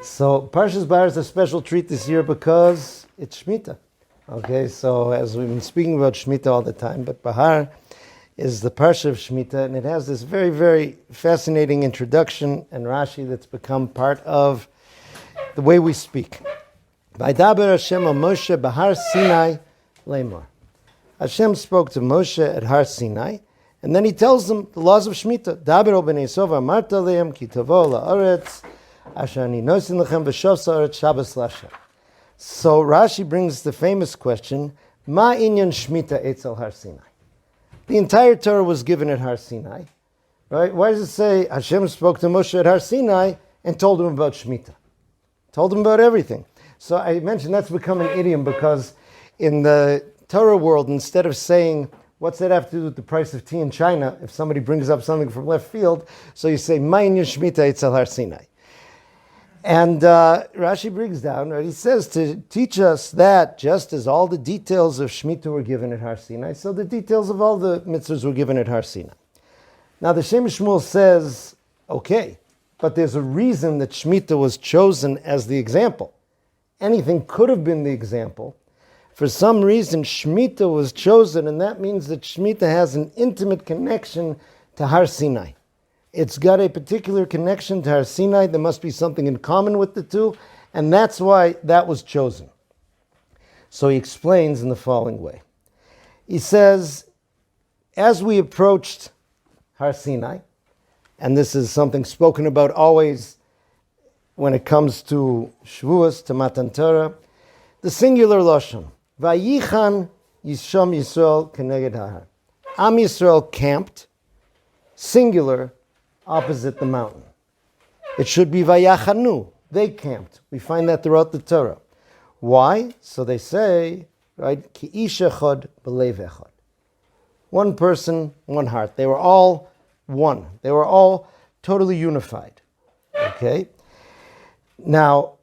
So Parshas Behar is a special treat this year because it's Shmita. Okay, so as we've been speaking about Shmita all the time, but Behar is the Parsha of Shmita, and it has this very, very fascinating introduction and Rashi that's become part of the way we speak. Vaydaber Hashem al Moshe Behar Sinai Lemor. Hashem spoke to Moshe at Har Sinai, and then he tells them the laws of Shmita. Daber o b'nei Sova amarta lehem ki tavo la'aretz asher ani nosin lechem v'shavsa aretz Shabbos l'Hashem. So Rashi brings the famous question, Ma inyan Shmita etzel Har Sinai? The entire Torah was given at Har Sinai, right? Why does it say Hashem spoke to Moshe at Har Sinai and told him about Shmita? Told him about everything. So I mentioned that's become an idiom because in the Torah world, instead of saying, what's that have to do with the price of tea in China, if somebody brings up something from left field, so you say, Ma inyan Shmita etzel Har Sinai. And Rashi brings down, right, he says to teach us that just as all the details of Shemitah were given at Har Sinai, so the details of all the mitzvahs were given at Har Sinai. Now the Shem Mishumel says, okay, but there's a reason that Shemitah was chosen as the example. Anything could have been the example. For some reason, Shemitah was chosen, and that means that Shemitah has an intimate connection to Har Sinai. It's got a particular connection to Har Sinai. There must be something in common with the two, and that's why that was chosen. So he explains in the following way. He says, as we approached Har Sinai, and this is something spoken about always when it comes to Shavuos, to Matan Torah, the singular Lashon, Vayichan Yisham Yisrael Keneged Hahar. Am Yisrael camped, singular, opposite the mountain. It should be Vayachanu. They camped. We find that throughout the Torah. Why? So they say, right, Ki ish echad b'lev echad. One person, one heart. They were all one. They were all totally unified. Okay? Now,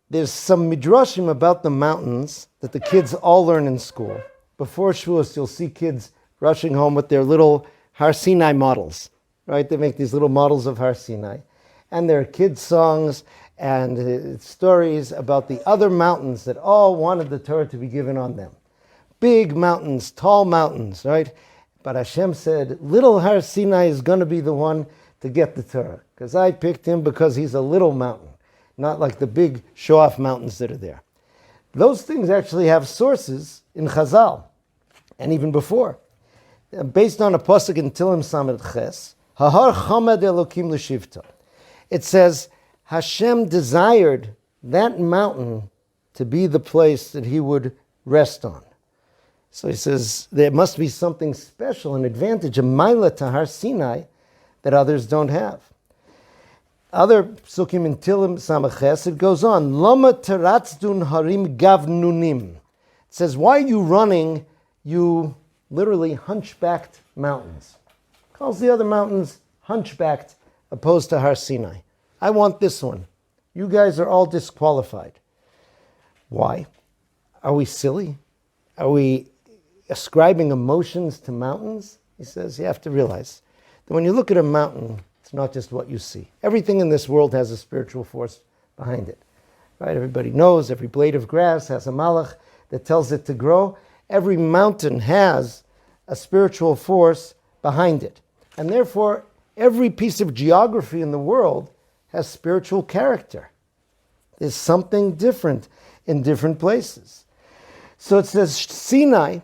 there's some midrashim about the mountains that the kids all learn in school. Before Shavuos, you'll see kids rushing home with their little Har Sinai models. Right, they make these little models of Har Sinai. And there are kids' songs and stories about the other mountains that all wanted the Torah to be given on them. Big mountains, tall mountains, right? But Hashem said, little Har Sinai is going to be the one to get the Torah. Because I picked him because he's a little mountain, not like the big show-off mountains that are there. Those things actually have sources in Chazal, and even before. Based on a pasuk in Tilim Samad Ches, Hahar Chamad Elokim L'Shivta. It says, Hashem desired that mountain to be the place that he would rest on. So he says, there must be something special, an advantage, a maila to Har Sinai that others don't have. Other psukim in Tilim Samaches, it goes on, Lama teratzdun harim gavnunim. It says, why are you running, you literally hunchbacked mountains? Calls the other mountains hunchbacked opposed to Har Sinai. I want this one. You guys are all disqualified. Why? Are we silly? Are we ascribing emotions to mountains? He says you have to realize that when you look at a mountain, it's not just what you see. Everything in this world has a spiritual force behind it. Right? Everybody knows every blade of grass has a malach that tells it to grow. Every mountain has a spiritual force behind it. And therefore, every piece of geography in the world has spiritual character. There's something different in different places. So it says Sinai,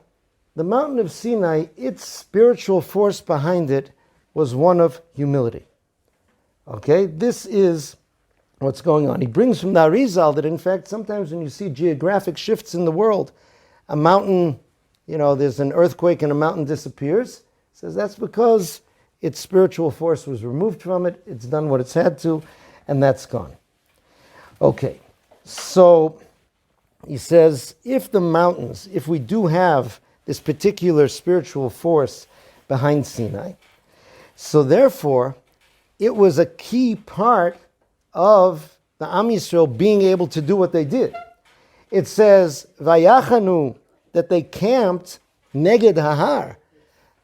the mountain of Sinai, its spiritual force behind it was one of humility. Okay, this is what's going on. He brings from the Arizal that in fact, sometimes when you see geographic shifts in the world, a mountain, there's an earthquake and a mountain disappears. He says that's because its spiritual force was removed from it, it's done what it's had to, and that's gone. Okay, so he says, if the mountains, if we do have this particular spiritual force behind Sinai, so therefore, it was a key part of the Am Yisrael being able to do what they did. It says, Vayachanu, that they camped neged hahar,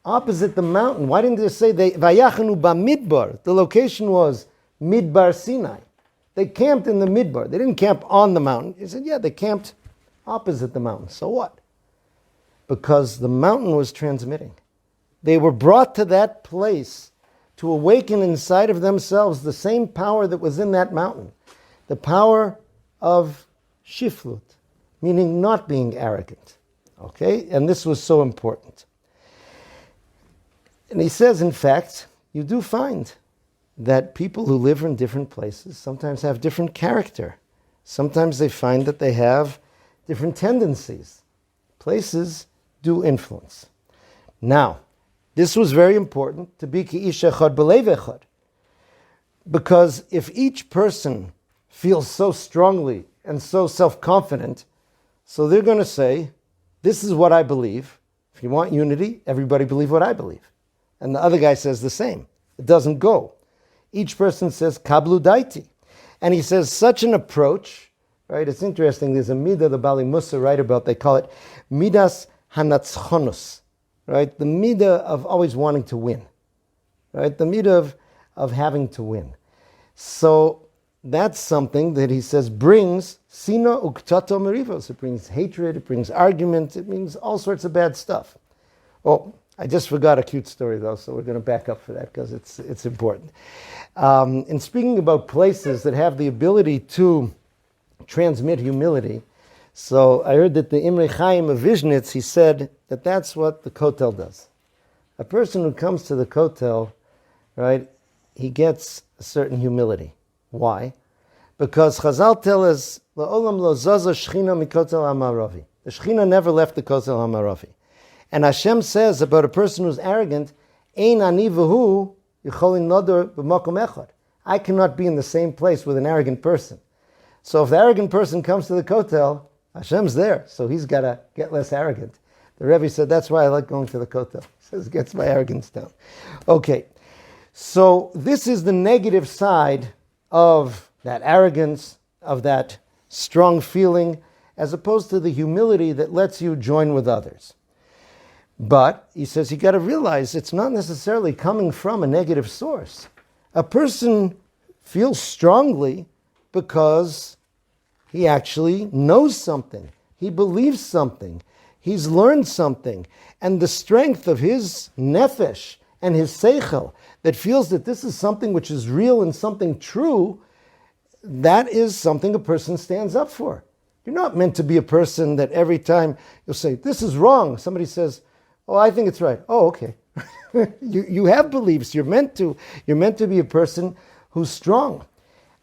opposite the mountain. Why didn't they say Vayachanu bamidbar? The location was Midbar Sinai. They camped in the midbar. They didn't camp on the mountain. He said, yeah, they camped opposite the mountain. So what? Because the mountain was transmitting. They were brought to that place to awaken inside of themselves the same power that was in that mountain. The power of shiflut, meaning not being arrogant. Okay? And this was so important. And he says, in fact, you do find that people who live in different places sometimes have different character. Sometimes they find that they have different tendencies. Places do influence. Now, this was very important to be ki ish echad b'lev echad, because if each person feels so strongly and so self-confident, so they're going to say, this is what I believe. If you want unity, everybody believe what I believe. And the other guy says the same. It doesn't go. Each person says, kablu daiti. And he says, such an approach, right? It's interesting. There's a midah the Bali Musa write about. They call it midas hanatzchonus, right? The midah of always wanting to win, right? The midah of having to win. So that's something that he says brings sina uktato merivos. It brings hatred, it brings argument, it means all sorts of bad stuff. Oh, I just forgot a cute story though, so we're going to back up for that because it's important. In speaking about places that have the ability to transmit humility, so I heard that the Imre Chaim of Vishnitz, he said that that's what the kotel does. A person who comes to the kotel, right, he gets a certain humility. Why? Because Chazal tell us, La'olam lo zaza shchina mikotel ha'maravi. The shchina never left the kotel ha'maravi. And Hashem says about a person who's arrogant, Ein ani v'hu yicholin nodor b'makom echad. I cannot be in the same place with an arrogant person. So if the arrogant person comes to the kotel, Hashem's there, so he's got to get less arrogant. The Rebbe said, that's why I like going to the kotel. He says, it gets my arrogance down. Okay, so this is the negative side of that arrogance, of that strong feeling, as opposed to the humility that lets you join with others. But, he says, you got to realize it's not necessarily coming from a negative source. A person feels strongly because he actually knows something. He believes something. He's learned something. And the strength of his nefesh and his seichel that feels that this is something which is real and something true, that is something a person stands up for. You're not meant to be a person that every time you'll say, this is wrong. Somebody says, oh, I think it's right. Oh, okay. you have beliefs. You're meant to be a person who's strong.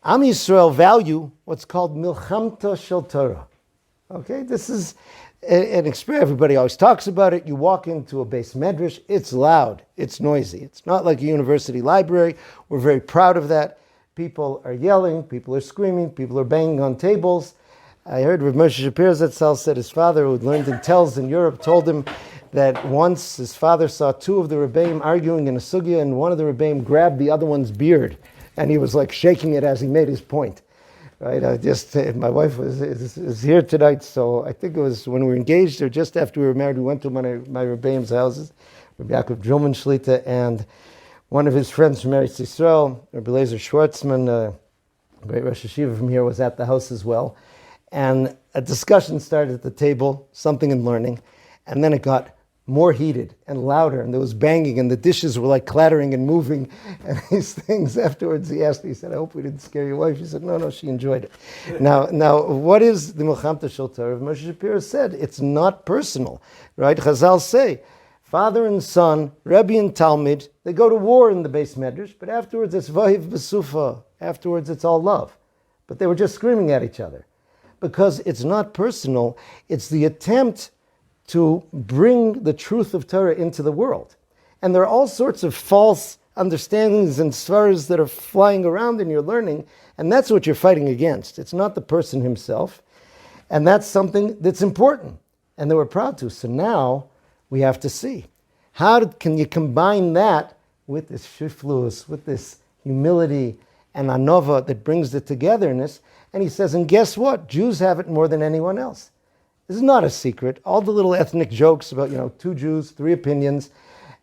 Am Yisrael value what's called milchamta shel Torah. Okay, this is an experience. Everybody always talks about it. You walk into a beis medrash, it's loud, it's noisy. It's not like a university library. We're very proud of that. People are yelling, people are screaming, people are banging on tables. I heard Rav Moshe Shapiro Zatzal said his father, who had learned in Telz in Europe, told him that once his father saw two of the Rebbeim arguing in a sugya, and one of the Rebbeim grabbed the other one's beard, and he was like shaking it as he made his point. Right? My wife is here tonight, so I think it was when we were engaged or just after we were married, we went to one of my Rebbeim's houses, Rabbi Yaakov Drulman Shlita, and one of his friends from Eretz Yisrael, Rabbi Lezer Schwartzman, a great Rosh Hashiva from here, was at the house as well. And a discussion started at the table, something in learning, and then it got more heated and louder, and there was banging, and the dishes were like clattering and moving, and these things. Afterwards, he asked me, he said, I hope we didn't scare your wife. She said, no, she enjoyed it. Now, what is the Milchamta Shel Torah? Moshe Shapiro said, it's not personal, right? Chazal say, father and son, Rebbe and Talmud, they go to war in the Beis Medrash, but afterwards it's Vahiv B'sufa. Afterwards it's all love. But they were just screaming at each other. Because it's not personal, it's the attempt to bring the truth of Torah into the world. And there are all sorts of false understandings and svaras that are flying around in your learning, and that's what you're fighting against. It's not the person himself, and that's something that's important, and that we're proud to. So now we have to see, how can you combine that with this shiflus, with this humility and anova that brings the togetherness? And he says, and guess what? Jews have it more than anyone else. This is not a secret. All the little ethnic jokes about, 2 Jews, 3 opinions,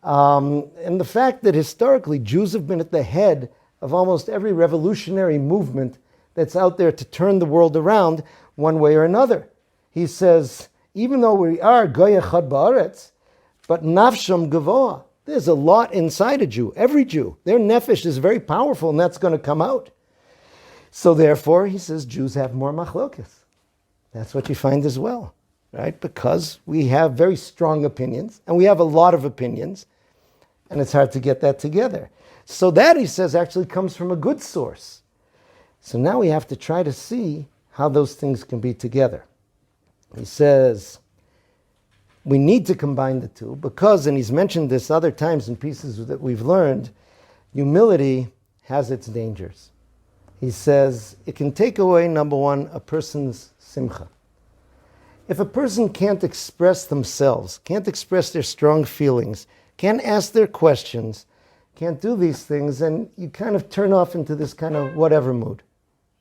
and the fact that historically Jews have been at the head of almost every revolutionary movement that's out there to turn the world around one way or another. He says, even though we are Goya Chad Ba'aretz, but Nafsham Gavoa, there's a lot inside a Jew, every Jew. Their nefesh is very powerful, and that's going to come out. So therefore, he says, Jews have more machlokas. That's what you find as well, right? Because we have very strong opinions, and we have a lot of opinions, and it's hard to get that together. So that, he says, actually comes from a good source. So now we have to try to see how those things can be together. He says, we need to combine the two because, and he's mentioned this other times in pieces that we've learned, humility has its dangers. He says it can take away, number one, a person's simcha. If a person can't express themselves, can't express their strong feelings, can't ask their questions, can't do these things, then you kind of turn off into this kind of whatever mood.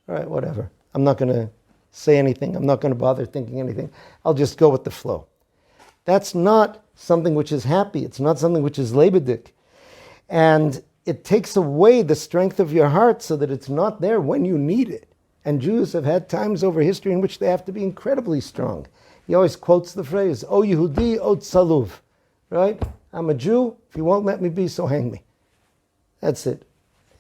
All right, whatever. I'm not going to say anything. I'm not going to bother thinking anything. I'll just go with the flow. That's not something which is happy. It's not something which is lebedik. And it takes away the strength of your heart so that it's not there when you need it. And Jews have had times over history in which they have to be incredibly strong. He always quotes the phrase, O Yehudi, O Tzaluv. Right? I'm a Jew. If you won't let me be, so hang me. That's it.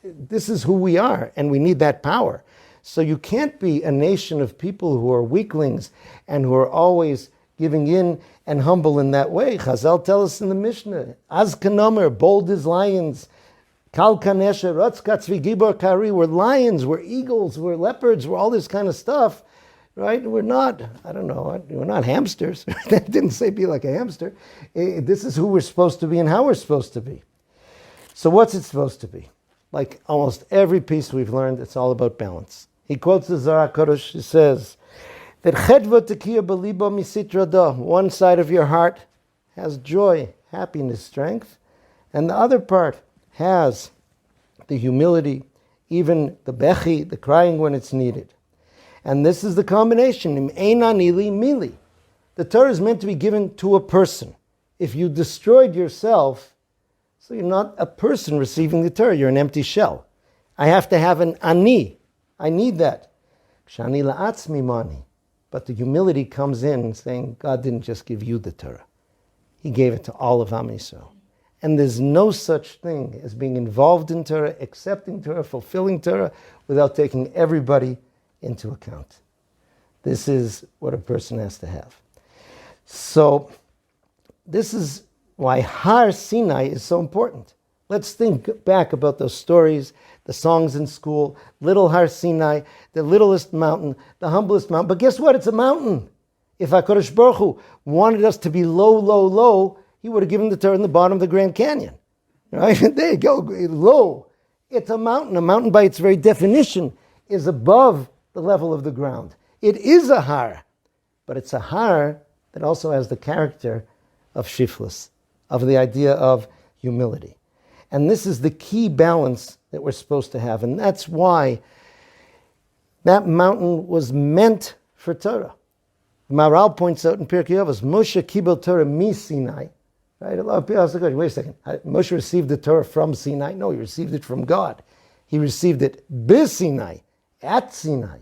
This is who we are, and we need that power. So you can't be a nation of people who are weaklings and who are always giving in and humble in that way. Chazal tell us in the Mishnah, Az kanomer, bold as lions, Kal kanesha, Ratzkatz v'gibor kari, we're lions, we're eagles, we're leopards, we're all this kind of stuff, right? We're not, we're not hamsters. That didn't say be like a hamster. This is who we're supposed to be and how we're supposed to be. So what's it supposed to be? Like almost every piece we've learned, it's all about balance. He quotes the Zohar HaKadosh. He says that chedva tekiya belibo misitra, one side of your heart has joy, happiness, strength, and the other part has the humility, even the bechi, the crying when it's needed. And this is the combination. Im ein ani li mili. The Torah is meant to be given to a person. If you destroyed yourself, so you're not a person receiving the Torah, you're an empty shell. I have to have an ani. I need that. Kshani la'atzmi mani. But the humility comes in saying, God didn't just give you the Torah. He gave it to all of Am Yisrael. And there's no such thing as being involved in Torah, accepting Torah, fulfilling Torah, without taking everybody into account. This is what a person has to have. So, this is why Har Sinai is so important. Let's think back about those stories, the songs in school, little Har Sinai, the littlest mountain, the humblest mountain. But guess what? It's a mountain. If HaKadosh Baruch Hu wanted us to be low, low, low, he would have given the Torah in the bottom of the Grand Canyon. Right? There you go, low. It's a mountain. A mountain by its very definition is above the level of the ground. It is a har, but it's a har that also has the character of shiflus, of the idea of humility. And this is the key balance that we're supposed to have. And that's why that mountain was meant for Torah. Maharal points out in Pirkei Avos, Moshe kibel Torah mi Sinai. Right? A lot of people ask the question, wait a second, Moshe received the Torah from Sinai? No, he received it from God. He received it bi-Sinai, at Sinai.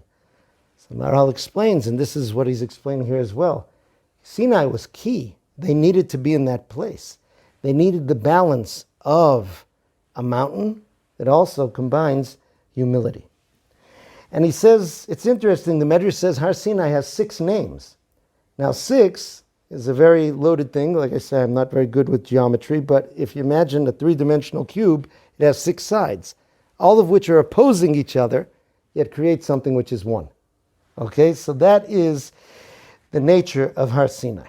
So Maharal explains, and this is what he's explaining here as well. Sinai was key. They needed to be in that place. They needed the balance of a mountain that also combines humility. And he says, it's interesting, the Medrash says Har Sinai has 6 names. Now 6 is a very loaded thing. Like I say, I'm not very good with geometry, but if you imagine a 3-dimensional cube, it has 6 sides, all of which are opposing each other, yet create something which is one. Okay, so that is the nature of Har Sinai.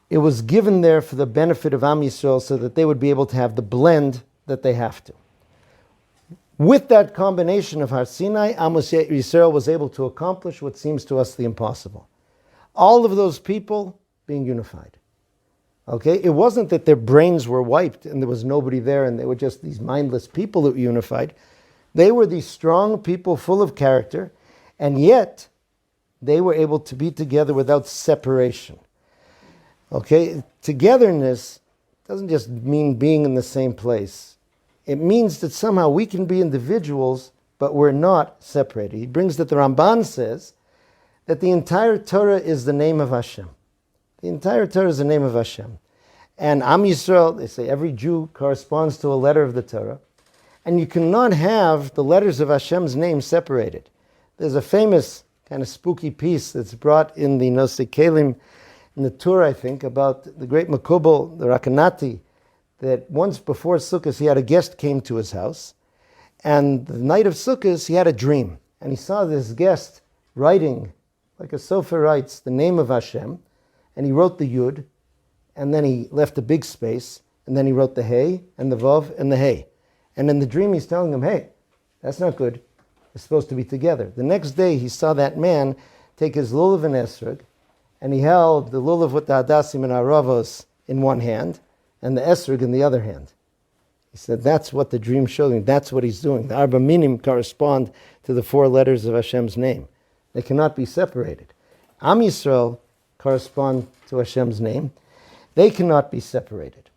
It was given there for the benefit of Am Yisrael so that they would be able to have the blend that they have to. With that combination of Har Sinai, Am Yisrael was able to accomplish what seems to us the impossible. All of those people being unified. Okay? It wasn't that their brains were wiped and there was nobody there and they were just these mindless people that were unified. They were these strong people full of character, and yet they were able to be together without separation. Okay, togetherness doesn't just mean being in the same place. It means that somehow we can be individuals but we're not separated. He brings that the Ramban says that the entire Torah is the name of Hashem. The entire Torah is the name of Hashem. And Am Yisrael, they say every Jew corresponds to a letter of the Torah. And you cannot have the letters of Hashem's name separated. There's a famous kind of spooky piece that's brought in the Nosei Kelim, in the Tur, I think, about the great Makubal, the Rakanati, that once before Sukkot, he had a guest came to his house. And the night of Sukkot, he had a dream. And he saw this guest writing, like a sofer writes, the name of Hashem. And he wrote the Yud, and then he left a big space, and then he wrote the Hey, and the Vav, and the Hey. And in the dream, he's telling him, hey, that's not good. It's supposed to be together. The next day, he saw that man take his lulav and esrog, and he held the lulav with the hadassim and aravos in one hand, and the esrog in the other hand. He said, that's what the dream showed me. That's what he's doing. The arba minim correspond to the 4 letters of Hashem's name. They cannot be separated. Am Yisrael correspond to Hashem's name. They cannot be separated.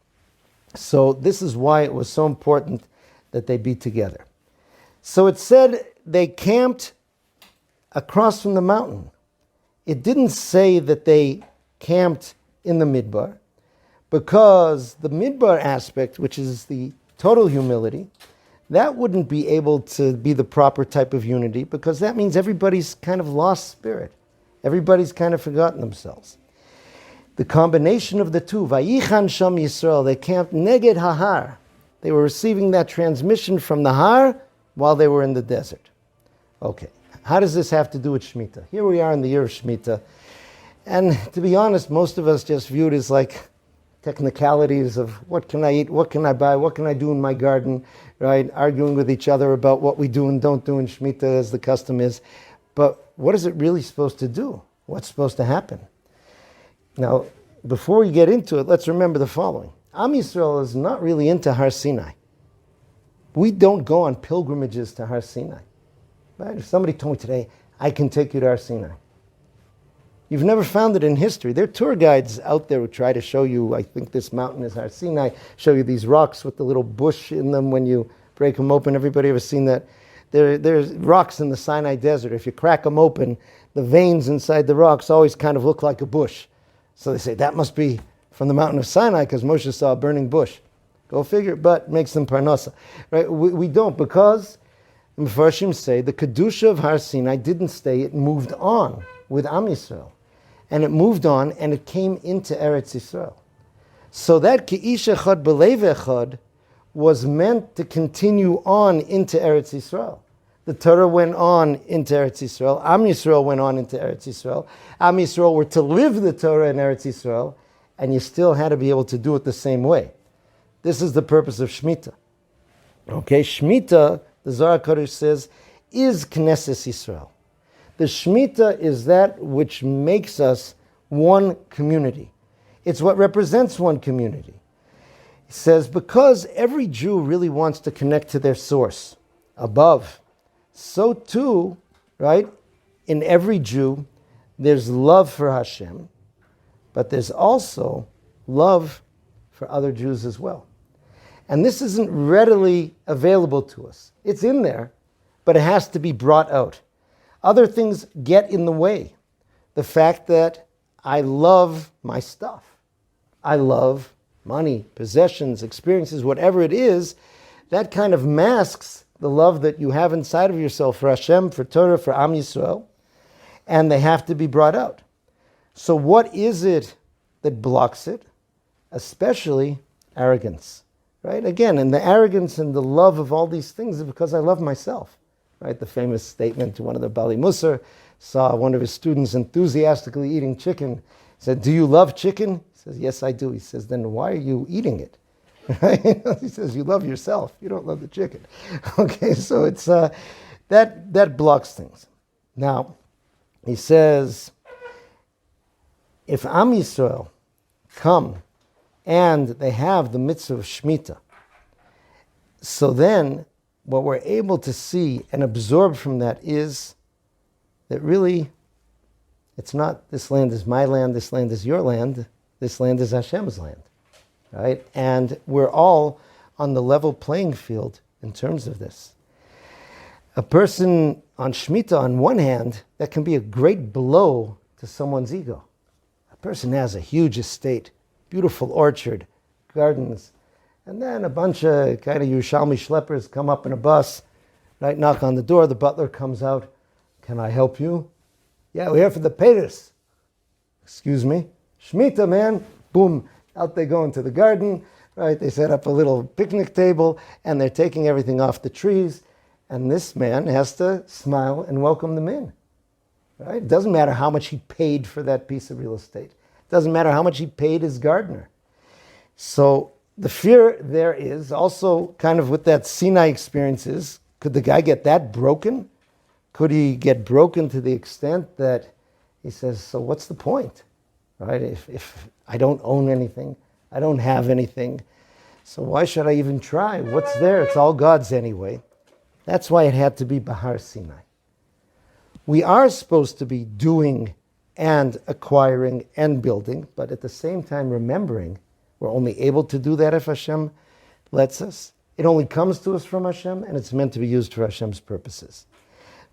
So this is why it was so important that they be together. So it said they camped across from the mountain. It didn't say that they camped in the midbar, because the midbar aspect, which is the total humility, that wouldn't be able to be the proper type of unity, because that means everybody's kind of lost spirit. Everybody's kind of forgotten themselves. The combination of the two, Vayichan Shem Yisrael, they camped neged hahar. They were receiving that transmission from the har while they were in the desert. Okay, how does this have to do with Shemitah? Here we are in the year of Shemitah. And to be honest, most of us just view it as like technicalities of what can I eat, what can I buy, what can I do in my garden, right? Arguing with each other about what we do and don't do in Shemitah as the custom is. But what is it really supposed to do? What's supposed to happen? Now, before we get into it, let's remember the following. Am Yisrael is not really into Har Sinai. We don't go on pilgrimages to Har Sinai. Right? If somebody told me today, I can take you to Har Sinai. You've never found it in history. There are tour guides out there who try to show you, I think this mountain is Har Sinai, show you these rocks with the little bush in them when you break them open. Everybody ever seen that? There's rocks in the Sinai desert. If you crack them open, the veins inside the rocks always kind of look like a bush. So they say, that must be from the mountain of Sinai because Moshe saw a burning bush. Go figure, but it makes them parnasa. Right? We don't, because the Mefarshim say the Kedusha of Har Sinai didn't stay, it moved on with Am Yisrael. And it moved on and it came into Eretz Yisrael. So that Ki'ish Echad B'Lev Echad was meant to continue on into Eretz Yisrael. The Torah went on into Eretz Yisrael. Am Yisrael went on into Eretz Yisrael. Am Yisrael were to live the Torah in Eretz Yisrael, and you still had to be able to do it the same way. This is the purpose of Shemitah. Okay, Shemitah, the Zohar Kodesh says, is Knesset Yisrael. The Shemitah is that which makes us one community. It's what represents one community. It says, because every Jew really wants to connect to their source above, so too, right, in every Jew, there's love for Hashem, but there's also love for other Jews as well. And this isn't readily available to us. It's in there, but it has to be brought out. Other things get in the way. The fact that I love my stuff. I love money, possessions, experiences, whatever it is, that kind of masks the love that you have inside of yourself for Hashem, for Torah, for Am Yisrael, and they have to be brought out. So what is it that blocks it? Especially arrogance, right? Again, and the arrogance and the love of all these things is because I love myself, right? The famous statement to one of the Bali Musar saw one of his students enthusiastically eating chicken. He said, do you love chicken? He says, yes, I do. He says, then why are you eating it? Right? He says, you love yourself. You don't love the chicken. Okay, so it's that blocks things. Now, he says, if Am Yisrael come and they have the mitzvah of Shemitah, so then what we're able to see and absorb from that is that really it's not this land is my land, this land is your land, this land is Hashem's land. Right? And we're all on the level playing field in terms of this. A person on Shemitah, on one hand, that can be a great blow to someone's ego. A person has a huge estate, beautiful orchard, gardens, and then a bunch of kind of Yerushalmi schleppers come up in a bus, right, knock on the door, the butler comes out, "Can I help you?" "Yeah, we're here for the Peiros." "Excuse me?" "Shemitah, man." Boom, out they go into the garden, right? They set up a little picnic table, and they're taking everything off the trees, and this man has to smile and welcome them in, right? It doesn't matter how much he paid for that piece of real estate. It doesn't matter how much he paid his gardener. So the fear there is also kind of with that Sinai experiences, could the guy get that broken? Could he get broken to the extent that he says, so what's the point, right? If I don't own anything, I don't have anything, so why should I even try? What's there? It's all God's anyway. That's why it had to be Behar Sinai. We are supposed to be doing and acquiring and building, but at the same time remembering we're only able to do that if Hashem lets us. It only comes to us from Hashem, and it's meant to be used for Hashem's purposes.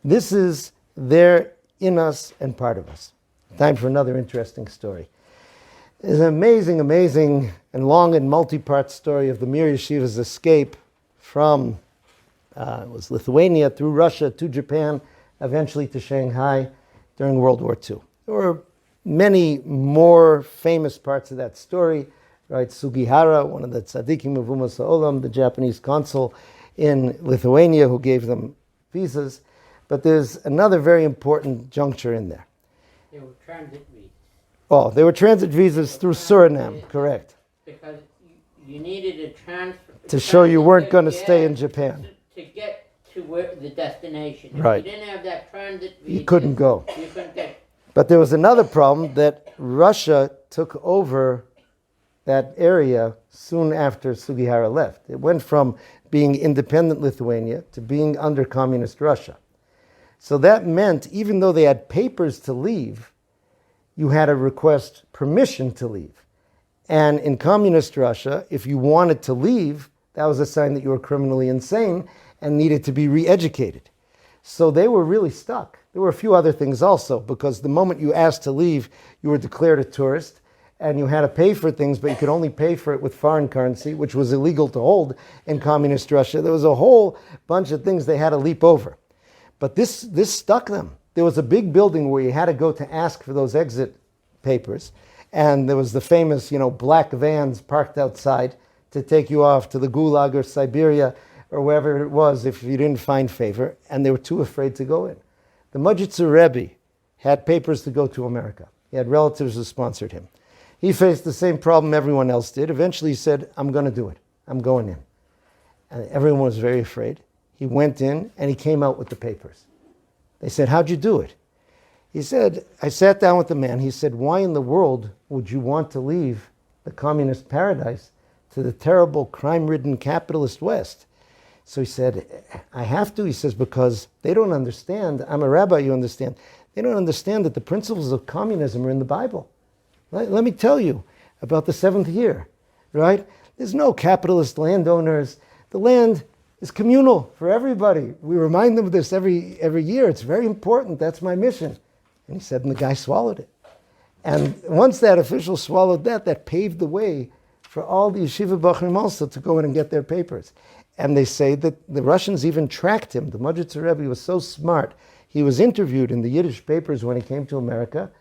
This is there in us and part of us. Time for another interesting story. It's an amazing, amazing, and long and multi-part story of the Mir Yeshiva's escape from it was Lithuania, through Russia, to Japan, eventually to Shanghai during World War II. There were many more famous parts of that story, right? Sugihara, one of the tzaddikim of Umas Ha'olam, the Japanese consul in Lithuania who gave them visas. But there's another very important juncture in there. They were transit visas. Oh, they were transit visas through Suriname, correct. Because you needed a transfer. To show you weren't going to stay in Japan. To get to where the destination. If Right. you didn't have that transit visa, You couldn't go. You couldn't get. But there was another problem that Russia took over that area soon after Sugihara left. It went from being independent Lithuania to being under communist Russia. So that meant even though they had papers to leave, you had to request permission to leave. And in communist Russia, if you wanted to leave, that was a sign that you were criminally insane and needed to be re-educated. So they were really stuck. There were a few other things also, because the moment you asked to leave, you were declared a tourist, and you had to pay for things, but you could only pay for it with foreign currency, which was illegal to hold in communist Russia. There was a whole bunch of things they had to leap over. But this stuck them. There was a big building where you had to go to ask for those exit papers, and there was the famous, black vans parked outside to take you off to the Gulag or Siberia or wherever it was if you didn't find favor, and they were too afraid to go in. The Mujitzer Rebbe had papers to go to America. He had relatives who sponsored him. He faced the same problem everyone else did. Eventually he said, I'm going to do it. I'm going in. And everyone was very afraid. He went in and he came out with the papers. They said, how'd you do it? He said, I sat down with the man. He said, why in the world would you want to leave the communist paradise to the terrible crime-ridden capitalist West? So he said, I have to. He says, because they don't understand. I'm a rabbi, you understand. They don't understand that the principles of communism are in the Bible. Let me tell you about the seventh year, right? There's no capitalist landowners. The land is communal for everybody. We remind them of this every year. It's very important. That's my mission. And he said, and the guy swallowed it. And once that official swallowed that paved the way for all the yeshiva bachrim also to go in and get their papers. And they say that the Russians even tracked him. The Mujitzer Rebbe was so smart. He was interviewed in the Yiddish papers when he came to America.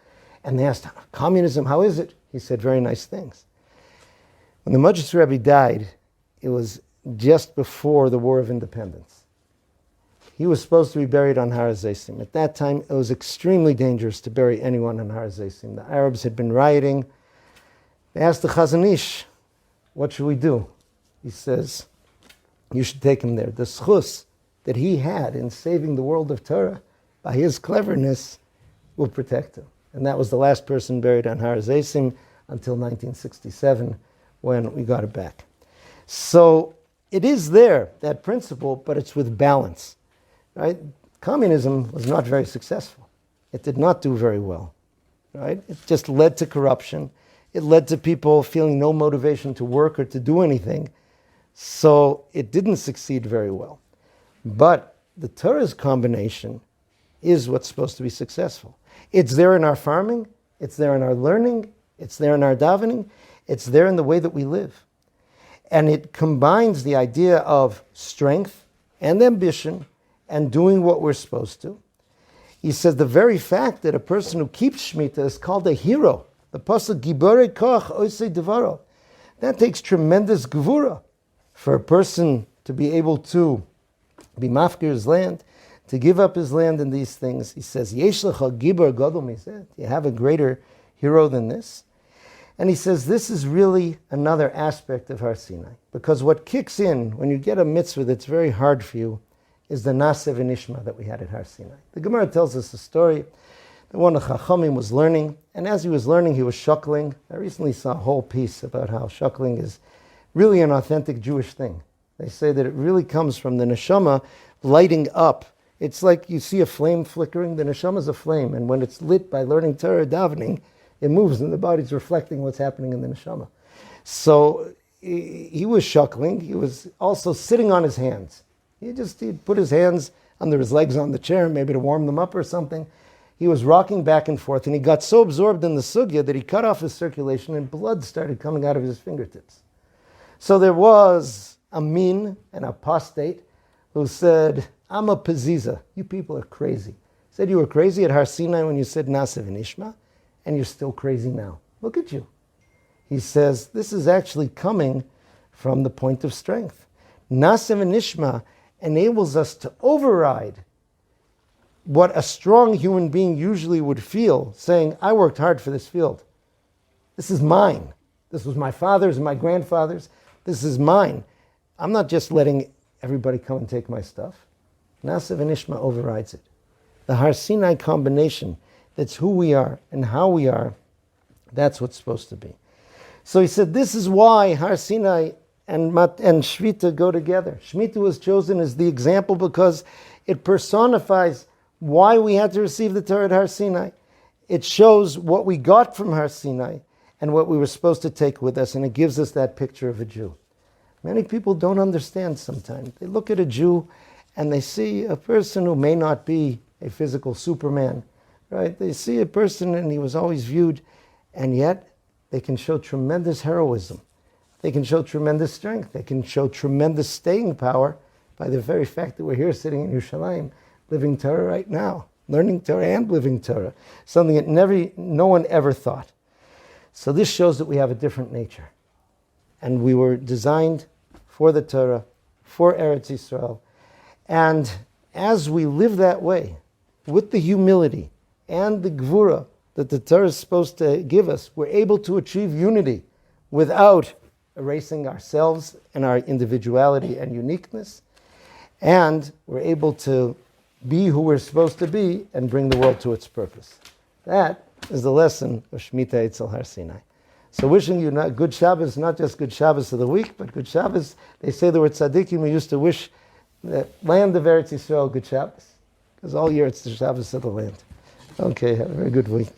And they asked, communism, how is it? He said very nice things. When the Mujitzer Rebbe died, it was just before the War of Independence. He was supposed to be buried on Har HaZeisim. At that time, it was extremely dangerous to bury anyone on Har HaZeisim. The Arabs had been rioting. They asked the Chazon Ish, what should we do? He says, you should take him there. The schus that he had in saving the world of Torah, by his cleverness, will protect him. And that was the last person buried on Har HaZeisim until 1967, when we got it back. So it is there, that principle, but it's with balance. Right? Communism was not very successful. It did not do very well. Right? It just led to corruption. It led to people feeling no motivation to work or to do anything. So it didn't succeed very well. But the Torah's combination is what's supposed to be successful. It's there in our farming, it's there in our learning, it's there in our davening, it's there in the way that we live. And it combines the idea of strength and ambition and doing what we're supposed to. He says the very fact that a person who keeps Shemitah is called a hero. The pasuk Giborei Koach Osei Devaro. That takes tremendous gevura for a person to be able to be mafkir his land, to give up his land in these things. He says, Yesh lecha gibor gadol mizeh. You have a greater hero than this. And he says this is really another aspect of Har Sinai. Because what kicks in when you get a mitzvah that's very hard for you is the Naaseh v'Nishma that we had at Har Sinai. The Gemara tells us a story that one of the Chachamim was learning, and as he was learning, he was shuckling. I recently saw a whole piece about how shuckling is really an authentic Jewish thing. They say that it really comes from the neshama lighting up. It's like you see a flame flickering. The neshama is a flame, and when it's lit by learning Torah davening, it moves, and the body's reflecting what's happening in the neshama. So he was shuckling. He was also sitting on his hands. He'd put his hands under his legs on the chair, maybe to warm them up or something. He was rocking back and forth, and he got so absorbed in the sugya that he cut off his circulation, and blood started coming out of his fingertips. So there was a min, an apostate, who said, I'm a paziza. You people are crazy. Said you were crazy at Har Sinai when you said Naaseh v'Nishma, and you're still crazy now. Look at you. He says, this is actually coming from the point of strength. Naaseh v'Nishma enables us to override what a strong human being usually would feel, saying, I worked hard for this field. This is mine. This was my father's and my grandfather's. This is mine. I'm not just letting everybody come and take my stuff. Naaseh v'Nishma overrides it. The Har Sinai combination, that's who we are and how we are, that's what's supposed to be. So he said, this is why Har Sinai and Shmita go together. Shmita was chosen as the example because it personifies why we had to receive the Torah at Har Sinai. It shows what we got from Har Sinai and what we were supposed to take with us, and it gives us that picture of a Jew. Many people don't understand sometimes. They look at a Jew and they see a person who may not be a physical Superman, right? They see a person and he was always viewed, and yet they can show tremendous heroism. They can show tremendous strength. They can show tremendous staying power by the very fact that we're here sitting in Yerushalayim, living Torah right now, learning Torah and living Torah, something that no one ever thought. So this shows that we have a different nature. And we were designed for the Torah, for Eretz Yisrael. And as we live that way, with the humility and the gvura that the Torah is supposed to give us, we're able to achieve unity without erasing ourselves and our individuality and uniqueness. And we're able to be who we're supposed to be and bring the world to its purpose. That is the lesson of Shemitah Eitzel Har Sinai. So wishing you not good Shabbos, not just good Shabbos of the week, but good Shabbos. They say the word tzaddikim, we used to wish the land of Eretz Yisrael good Shabbos, because all year it's the Shabbos of the land. Okay, have a very good week.